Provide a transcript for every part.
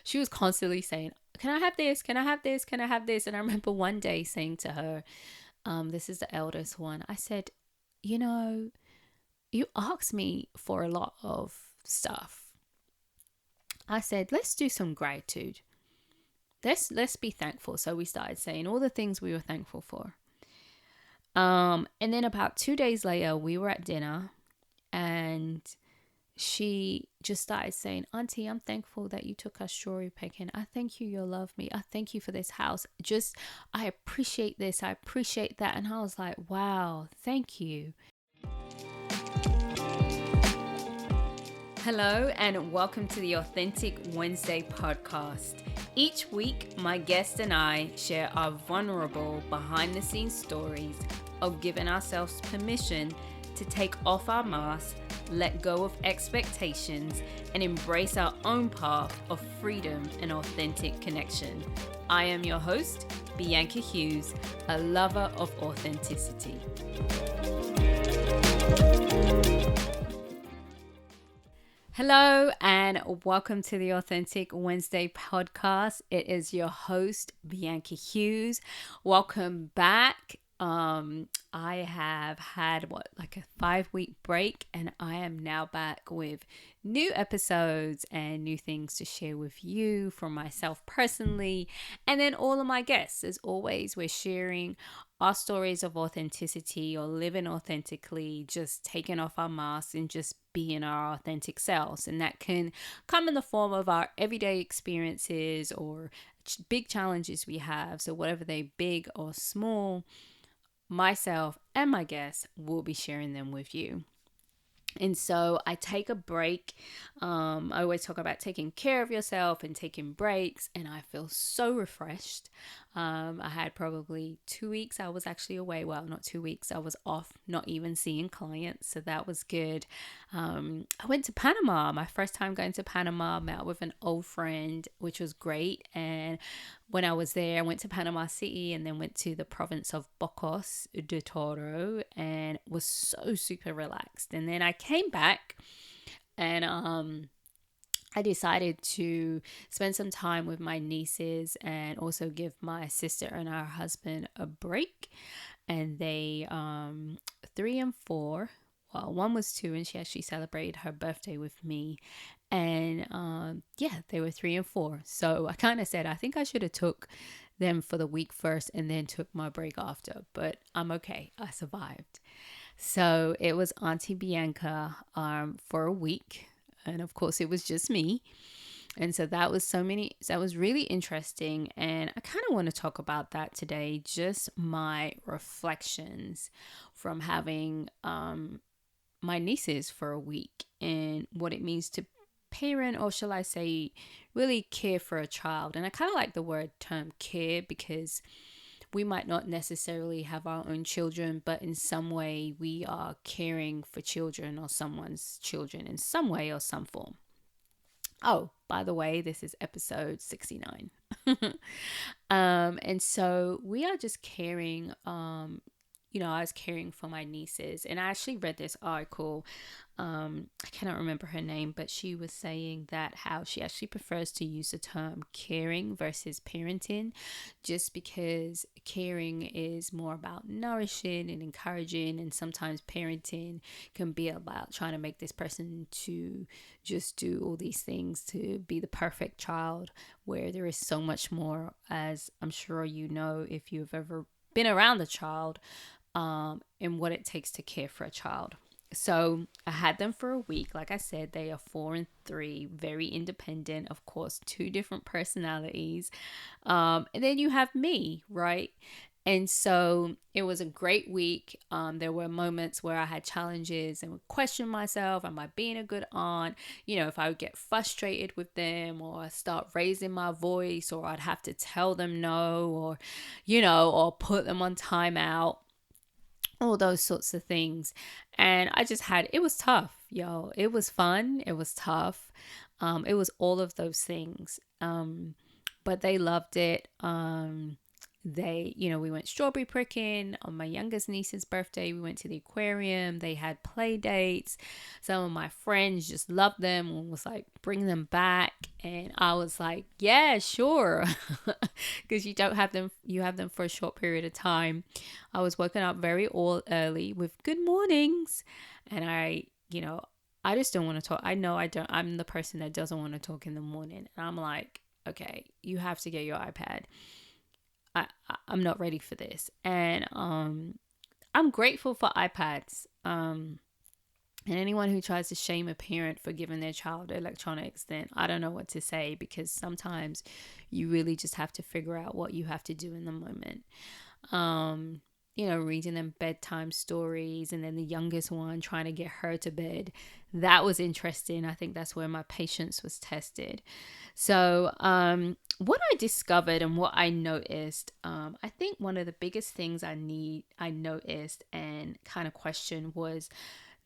she was constantly saying, can I have this? Can I have this? Can I have this? And I remember one day saying to her, this is the eldest one, I said, you know, you asked me for a lot of stuff. I said, let's do some gratitude. Let's be thankful. So we started saying all the things we were thankful for. And then about 2 days later, we were at dinner and she just started saying, Auntie, I'm thankful that you took us strawberry picking. I thank you love me. I thank you for this house. I appreciate this. I appreciate that. And I was like, wow, thank you. Hello and welcome to the Authentic Wednesday podcast. Each week, my guest and I share our vulnerable behind-the-scenes stories of giving ourselves permission to take off our masks, let go of expectations, and embrace our own path of freedom and authentic connection. I am your host, Bianca Hughes, a lover of authenticity. Hello and welcome to the Authentic Wednesday podcast. It is your host, Bianca Hughes. Welcome back. I have had a 5-week break, and I am now back with new episodes and new things to share with you from myself personally, and then all of my guests. As always, we're sharing our stories of authenticity or living authentically, just taking off our masks and just being our authentic selves. And that can come in the form of our everyday experiences or big challenges we have. So whatever they big or small, myself and my guests will be sharing them with you. And so I take a break. I always talk about taking care of yourself and taking breaks, and I feel so refreshed. I had probably 2 weeks. I was actually away. Well, not 2 weeks. I was off, not even seeing clients. So that was good. I went to Panama. My first time going to Panama. Met with an old friend, which was great. And when I was there, I went to Panama City and then went to the province of Bocos de Toro and was so super relaxed. And then I came back and I decided to spend some time with my nieces and also give my sister and her husband a break. And they 3 and 4. Well, one was 2 and she actually celebrated her birthday with me. And they were 3 and 4. So I kind of said, I think I should have took them for the week first and then took my break after. But I'm okay. I survived. So it was Auntie Bianca for a week. And of course, it was just me. And so that was really interesting. And I kind of want to talk about that today. Just my reflections from having my nieces for a week and what it means to parent, or shall I say, really care for a child. And I kind of like the term care, because we might not necessarily have our own children, but in some way we are caring for children or someone's children in some way or some form. Oh, by the way, this is episode 69. And so we are just caring. I was caring for my nieces, and I actually read this article. I cannot remember her name, but she was saying that how she actually prefers to use the term caring versus parenting, just because caring is more about nourishing and encouraging, and sometimes parenting can be about trying to make this person to just do all these things to be the perfect child, where there is so much more, as I'm sure you know if you've ever been around a child, and what it takes to care for a child. So I had them for a week. Like I said, they are 4 and 3, very independent, of course, 2 different personalities. And then you have me, right? And so it was a great week. There were moments where I had challenges and would question myself. Am I being a good aunt? If I would get frustrated with them, or start raising my voice, or I'd have to tell them no, or, or put them on timeout. All those sorts of things. And it was tough, yo. It was fun. It was tough. It was all of those things. But they loved it. we went strawberry pricking on my youngest niece's birthday. We went to the aquarium. They had play dates. Some of my friends just loved them and was like, bring them back. And I was like, yeah, sure. Because you have them for a short period of time. I was waking up very early with good mornings. And I just don't want to talk. I know I don't. I'm the person that doesn't want to talk in the morning. And I'm like, okay, you have to get your iPad. I'm not ready for this. And I'm grateful for iPads. And anyone who tries to shame a parent for giving their child electronics, then I don't know what to say, because sometimes you really just have to figure out what you have to do in the moment. Reading them bedtime stories, and then the youngest one trying to get her to bed. That was interesting. I think that's where my patience was tested. So, what I discovered and what I noticed, I think one of the biggest things I noticed and kind of questioned was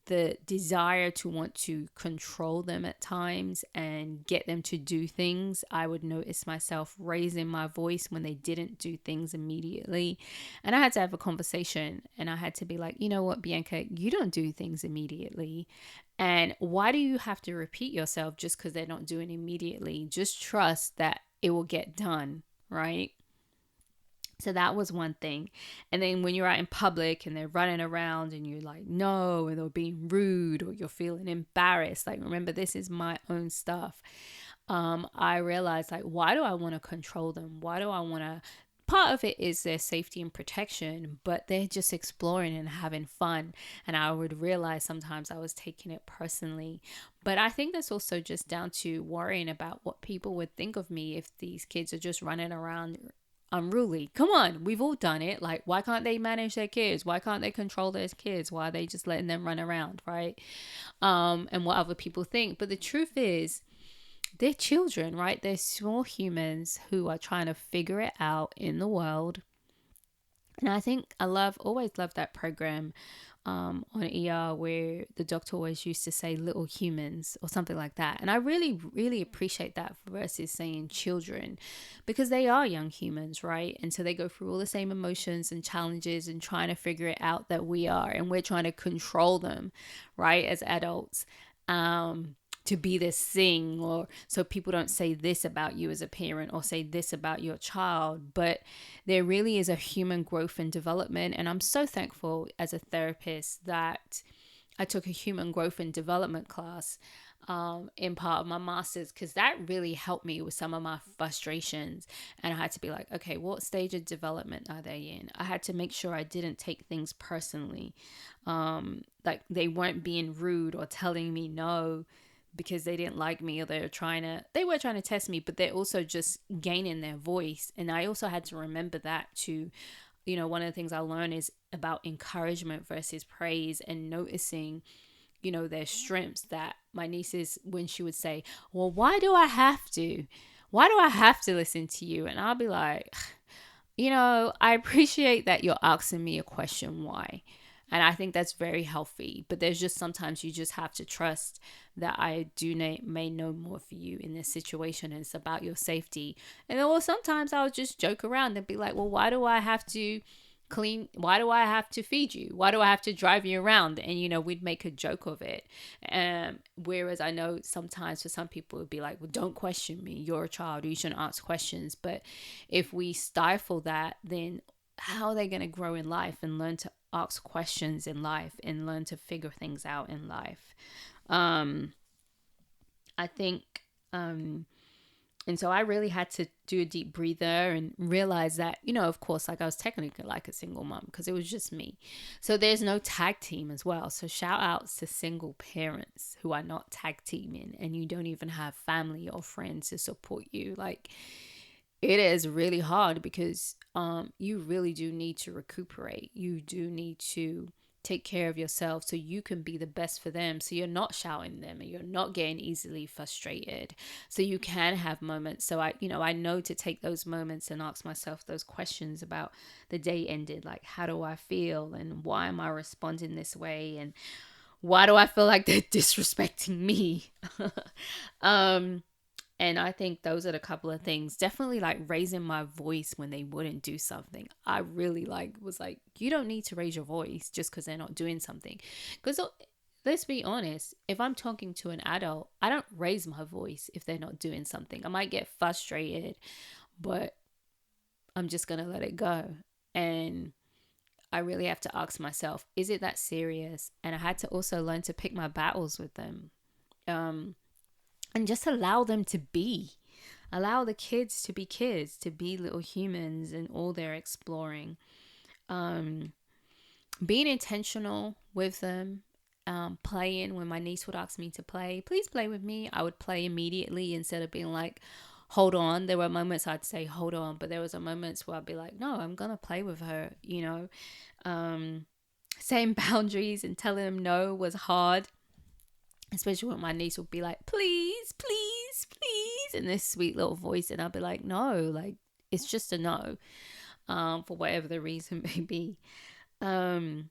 the desire to want to control them at times and get them to do things. I would notice myself raising my voice when they didn't do things immediately. And I had to have a conversation, and I had to be like, you know what, Bianca, you don't do things immediately. And why do you have to repeat yourself just because they're not doing immediately? Just trust that it will get done, right? So that was one thing. And then when you're out in public and they're running around and you're like, no, and they're being rude, or you're feeling embarrassed, like, remember, this is my own stuff. I realized, like, why do I want to control them? Why do I want to? Part of it is their safety and protection, but they're just exploring and having fun. And I would realize sometimes I was taking it personally. But I think that's also just down to worrying about what people would think of me if these kids are just running around unruly. Come on, we've all done it. Like, why can't they manage their kids? Why can't they control their kids? Why are they just letting them run around, right? And what other people think. But the truth is, they're children, right? They're small humans who are trying to figure it out in the world. And I think always loved that program on ER, where the doctor always used to say little humans or something like that. And I really, really appreciate that versus saying children, because they are young humans, right? And so they go through all the same emotions and challenges and trying to figure it out that we are. And we're trying to control them, right, as adults. To be this thing, or so people don't say this about you as a parent or say this about your child. But there really is a human growth and development. And I'm so thankful as a therapist that I took a human growth and development class in part of my master's, because that really helped me with some of my frustrations. And I had to be like, okay, what stage of development are they in? I had to make sure I didn't take things personally. Like, they weren't being rude or telling me no because they didn't like me, or they were trying to test me, but they're also just gaining their voice. And I also had to remember that too. One of the things I learned is about encouragement versus praise, and noticing, their strengths. That my nieces, when she would say, well, why do I have to listen to you? And I'll be like, I appreciate that you're asking me a question, why? And I think that's very healthy. But there's just sometimes you just have to trust that I may know more for you in this situation, and it's about your safety. And then, sometimes I'll just joke around and be like, well, why do I have to clean? Why do I have to feed you? Why do I have to drive you around? And, we'd make a joke of it. Whereas I know sometimes for some people it would be like, well, don't question me. You're a child. You shouldn't ask questions. But if we stifle that, then how are they going to grow in life and learn to ask questions in life and learn to figure things out in life? I think, and so I really had to do a deep breather and realize that, of course, like, I was technically like a single mom because it was just me. So there's no tag team as well. So shout outs to single parents who are not tag teaming, and you don't even have family or friends to support you. Like, it is really hard because you really do need to recuperate. You do need to take care of yourself so you can be the best for them, so you're not shouting them and you're not getting easily frustrated, so you can have moments. So I know to take those moments and ask myself those questions about the day ended, like, how do I feel, and why am I responding this way, and why do I feel like they're disrespecting me? And I think those are the couple of things. Definitely like raising my voice when they wouldn't do something. I really like was like, you don't need to raise your voice just because they're not doing something. Because let's be honest, if I'm talking to an adult, I don't raise my voice if they're not doing something. I might get frustrated, but I'm just going to let it go. And I really have to ask myself, is it that serious? And I had to also learn to pick my battles with them. And just allow them to be. Allow the kids, to be little humans and all their exploring. Being intentional with them. Playing when my niece would ask me to play, please play with me. I would play immediately instead of being like, hold on. There were moments I'd say, hold on. But there was a moments where I'd be like, no, I'm going to play with her, Same boundaries, and telling them no was hard. Especially when my niece would be like, please, please, please, in this sweet little voice. And I'd be like, no, like, it's just a no, for whatever the reason may be. And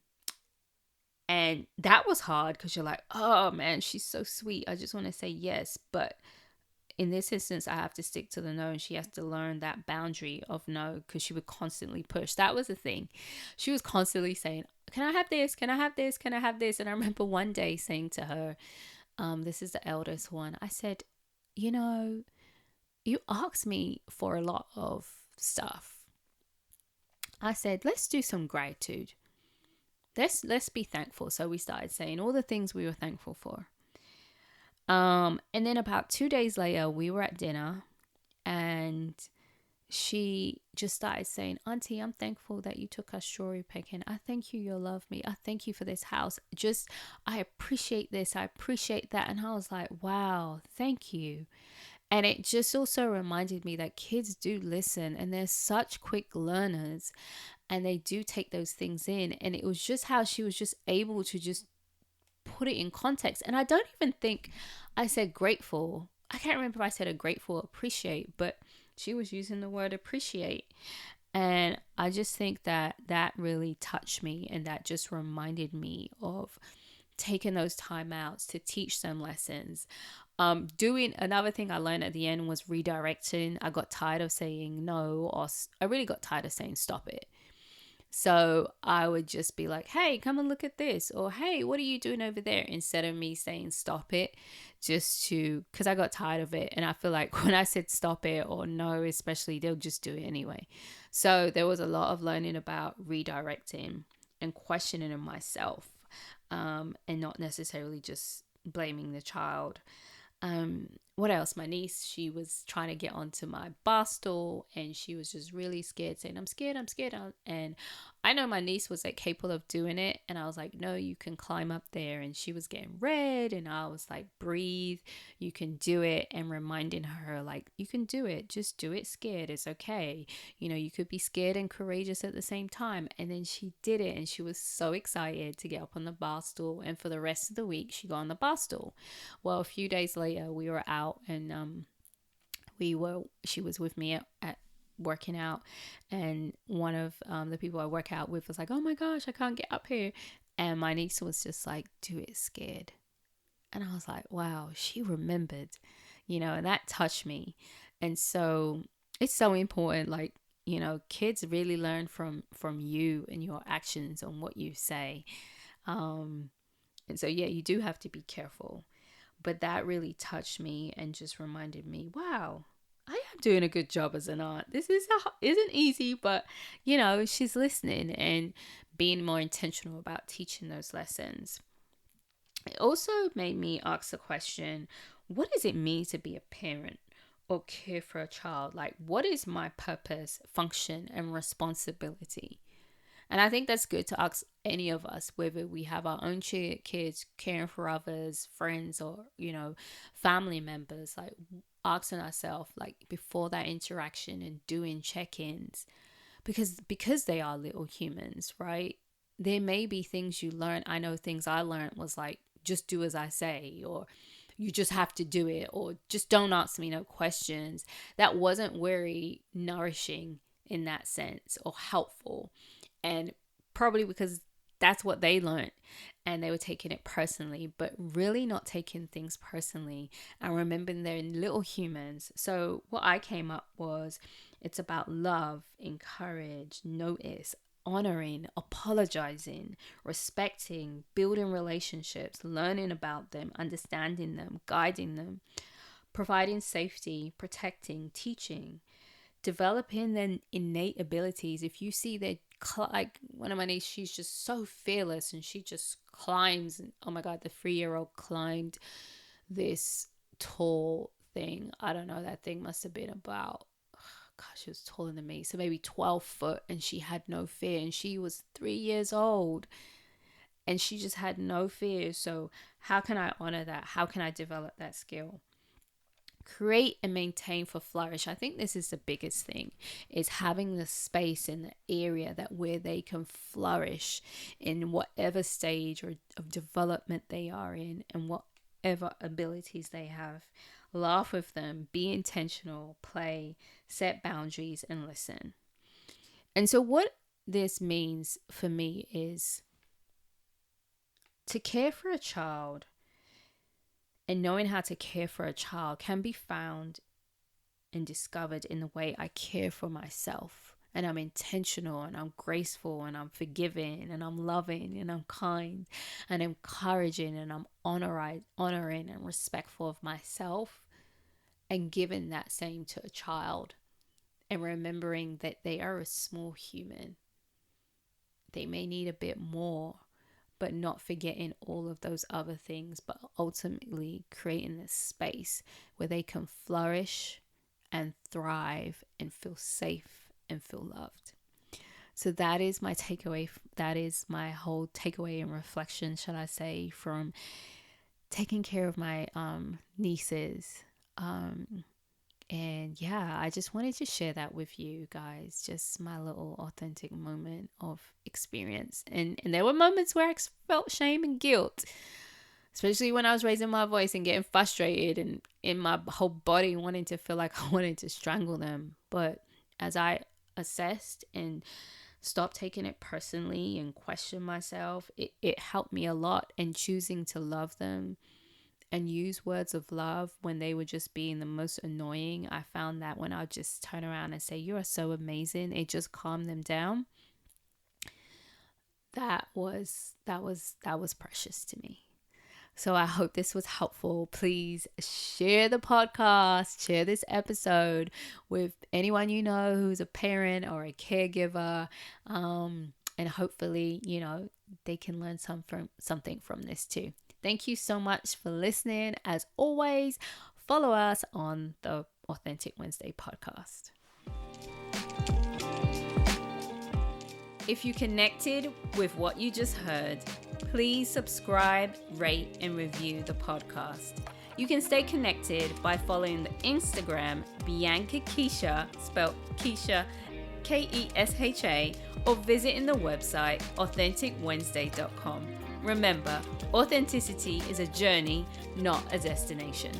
that was hard because you're like, oh man, she's so sweet. I just want to say yes. But in this instance, I have to stick to the no, and she has to learn that boundary of no, because she would constantly push. That was the thing. She was constantly saying, can I have this? Can I have this? Can I have this? And I remember one day saying to her, this is the eldest one, I said, you asked me for a lot of stuff. I said, let's do some gratitude. Let's be thankful. So we started saying all the things we were thankful for. And then about 2 days later, we were at dinner, and she just started saying, Auntie, I'm thankful that you took us strawberry picking. I thank you love me. I thank you for this house. I appreciate this. I appreciate that. And I was like, wow, thank you. And it just also reminded me that kids do listen, and they're such quick learners, and they do take those things in. And it was just how she was just able to just put it in context. And I don't even think I said grateful. I can't remember if I said a grateful appreciate, but she was using the word appreciate. And I just think that really touched me, and that just reminded me of taking those timeouts to teach them lessons. Doing another thing I learned at the end was redirecting. I got tired of saying no, or I really got tired of saying stop it. So I would just be like, hey, come and look at this. Or, hey, what are you doing over there? Instead of me saying stop it, because I got tired of it. And I feel like when I said stop it or no, especially, they'll just do it anyway. So there was a lot of learning about redirecting and questioning myself, and not necessarily just blaming the child. What else? My niece, she was trying to get onto my bar stool, and she was just really scared, saying, I'm scared. And I know my niece was like capable of doing it, and I was like, no, you can climb up there. And she was getting red, and I was like, breathe, you can do it. And reminding her, like, you can do it, just do it scared, it's okay. You could be scared and courageous at the same time. And then she did it, and she was so excited to get up on the bar stool. And for the rest of the week, she got on the bar stool. Well, a few days later, we were out, and she was with me at working out, and one of the people I work out with was like, oh my gosh, I can't get up here. And my niece was just like, do it scared. And I was like, wow, she remembered, and that touched me. And so it's so important, like, kids really learn from you and your actions on what you say. And so yeah, you do have to be careful. But that really touched me and just reminded me, wow, I am doing a good job as an aunt. This isn't easy, but she's listening and being more intentional about teaching those lessons. It also made me ask the question, what does it mean to be a parent or care for a child? Like, what is my purpose, function, and responsibility? And I think that's good to ask any of us, whether we have our own kids, caring for others, friends, or, family members, like asking ourselves, like, before that interaction and doing check-ins, because they are little humans, right? There may be things you learn. I know things I learned was like, just do as I say, or you just have to do it, or just don't ask me no questions. That wasn't very nourishing in that sense, or helpful. And probably because that's what they learned. and they were taking it personally, but really not taking things personally and remembering they're little humans. So what I came up was, it's about love, encourage, notice, honoring, apologizing, respecting, building relationships, learning about them, understanding them, guiding them, providing safety, protecting, teaching, developing their innate abilities. If you see that, like one of my niece, she's just so fearless and she just climbs. And oh my God, the 3-year-old climbed this tall thing. I don't know, that thing must have been about, gosh, she was taller than me. So maybe 12 foot, and she had no fear. And she was 3 years old and she just had no fear. So how can I honor that? How can I develop that skill? Create and maintain for flourish. I think this is the biggest thing, is having the space in the area that where they can flourish in whatever stage or of development they are in, and whatever abilities they have. Laugh with them, be intentional, play, set boundaries, and listen. And so what this means for me is to care for a child, and knowing how to care for a child can be found and discovered in the way I care for myself. And I'm intentional, and I'm graceful, and I'm forgiving, and I'm loving, and I'm kind, and encouraging, and I'm honoring and respectful of myself, and giving that same to a child, and remembering that they are a small human. They may need a bit more, but not forgetting all of those other things, but ultimately creating this space where they can flourish and thrive and feel safe and feel loved. So that is my takeaway. That is my whole takeaway and reflection, shall I say, from taking care of my nieces. And yeah, I just wanted to share that with you guys, just my little authentic moment of experience. And there were moments where I felt shame and guilt, especially when I was raising my voice and getting frustrated and in my whole body wanting to feel like I wanted to strangle them. But as I assessed and stopped taking it personally and questioned myself, it helped me a lot in choosing to love them and use words of love when they were just being the most annoying. I found that when I just turn around and say, "You are so amazing," it just calmed them down. That was precious to me. So I hope this was helpful. Please share the podcast, share this episode with anyone you know who's a parent or a caregiver. And hopefully, they can learn something from this too. Thank you so much for listening. As always, follow us on the Authentic Wednesday podcast. If you connected with what you just heard, please subscribe, rate, and review the podcast. You can stay connected by following the Instagram Bianca Keisha, spelled Keisha, Kesha, or visiting the website authenticwednesday.com. Remember, authenticity is a journey, not a destination.